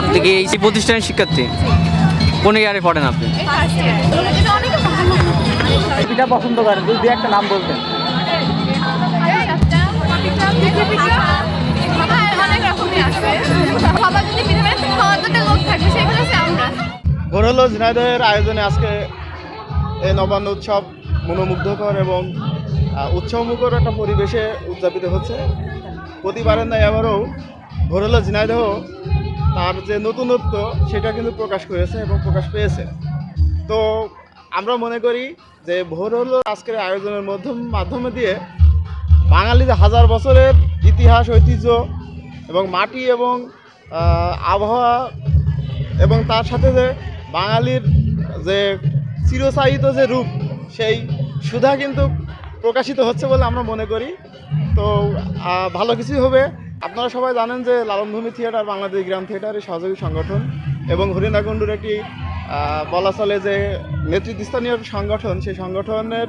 আপনি কি এই প্রতিষ্ঠানের শিক্ষার্থী? কোন ইয়ারে পড়েন আপনি? পিঠা পছন্দ করেন, যদি একটা নাম বলতেন। ভোর হলো ঝিনাইদহের আয়োজনে আজকে এই নবান্ন উৎসব মনোমুগ্ধকর এবং উৎসবমুখর একটা পরিবেশে উদযাপিত হচ্ছে। প্রতিবারের ন্যায় এবারও ভোর হলো ঝিনাইদহ তার যে নতুনত্ব সেটা কিন্তু প্রকাশ করেছে এবং প্রকাশ পেয়েছে। তো আমরা মনে করি যে ভোর হলো আজকের আয়োজনের মাধ্যমে দিয়ে বাঙালি যে হাজার বছরের ইতিহাস, ঐতিহ্য এবং মাটি এবং আবহাওয়া এবং তার সাথে যে বাঙালির যে চিরস্থায়িত যে রূপ, সেই সুধা কিন্তু প্রকাশিত হচ্ছে বলে আমরা মনে করি। তো ভালো কিছুই হবে। আপনারা সবাই জানেন যে লালনভূমি থিয়েটার বাংলাদেশ গ্রাম থিয়েটারের সহযোগী সংগঠন এবং হরিণাকুণ্ডুর একটি বলা চলে যে নেতৃত্বস্থানীয় সংগঠন। সেই সংগঠনের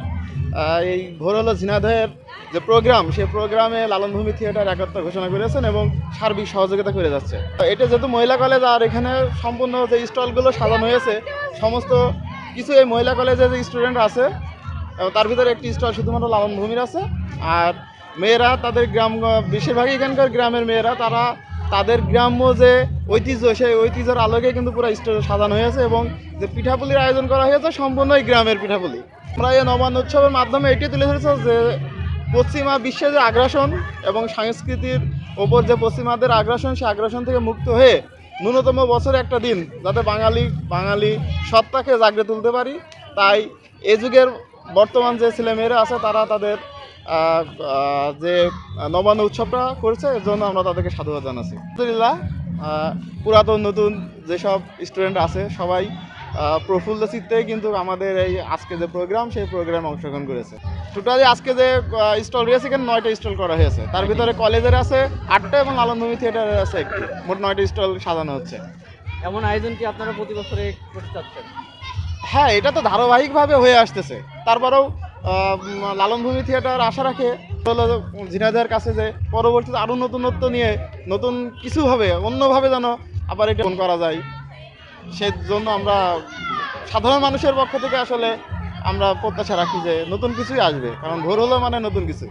এই ভোর হলো ঝিনাইদহের যে প্রোগ্রাম, সেই প্রোগ্রামে লালনভূমি থিয়েটার একত্র ঘোষণা করেছেন এবং সার্বিক সহযোগিতা করে যাচ্ছে। এটা যেহেতু মহিলা কলেজ আর এখানে সম্পূর্ণ যে স্টলগুলো সাজানো হয়েছে সমস্ত কিছু এই মহিলা কলেজে যে স্টুডেন্ট আছে তার ভিতরে একটি স্টল শুধুমাত্র লালনভূমির আছে। আর মেয়েরা তাদের বেশিরভাগই এখানকার গ্রামের মেয়েরা তারা তাদের গ্রাম্য যে ঐতিহ্য, সেই ঐতিহ্যের আলোকে কিন্তু পুরো স্টল সাজানো হয়েছে এবং যে পিঠাপুলির আয়োজন করা হয়েছে সম্পূর্ণ এই গ্রামের পিঠাপুলি। আমরা এই নবান্ন উৎসবের মাধ্যমে এটি তুলে ধরেছে যে পশ্চিমা বিশ্বের যে আগ্রাসন এবং সংস্কৃতির ওপর যে পশ্চিমাদের আগ্রাসন, সেই আগ্রাসন থেকে মুক্ত হয়ে ন্যূনতম বছরে একটা দিন যাতে বাঙালি সত্তাকে জাগিয়ে তুলতে পারি। তাই এই যুগের বর্তমান যে ছেলেমেয়েরা আছে তারা তাদের যে নবান্ন উৎসবটা করছে, এর জন্য আমরা তাদেরকে সাধুবাদ জানাচ্ছি। আলহামদুলিল্লাহ, পুরাতন নতুন যেসব স্টুডেন্ট আছে সবাই প্রফুল্ল চিত্তে কিন্তু আমাদের এই আজকে যে প্রোগ্রাম, সেই প্রোগ্রামে অংশগ্রহণ করেছে। টোটালি আজকে যে স্টল রয়েছে এখানে 9টা স্টল করা হয়েছে। তার ভিতরে কলেজের আছে 8টা এবং লালনভূমি থিয়েটারের আছে একটি, মোট 9টা স্টল সাজানো হচ্ছে। এমন আয়োজন কি আপনারা প্রতি বছরে করতে চাচ্ছেন? হ্যাঁ, এটা তো ধারাবাহিকভাবে হয়ে আসতেছে। তারপরেও লালনভূমি থিয়েটার আশা রাখে ঝিনাইদহের কাছে যে পরবর্তীতে আরও নতুনত্ব নিয়ে নতুন কিছু হবে, অন্যভাবে যেন আবার এটা করা যায়। সেজন্য আমরা সাধারণ মানুষের পক্ষ থেকে আসলে আমরা প্রত্যাশা রাখি যে নতুন কিছুই আসবে, কারণ ভোর হলো মানে নতুন কিছু।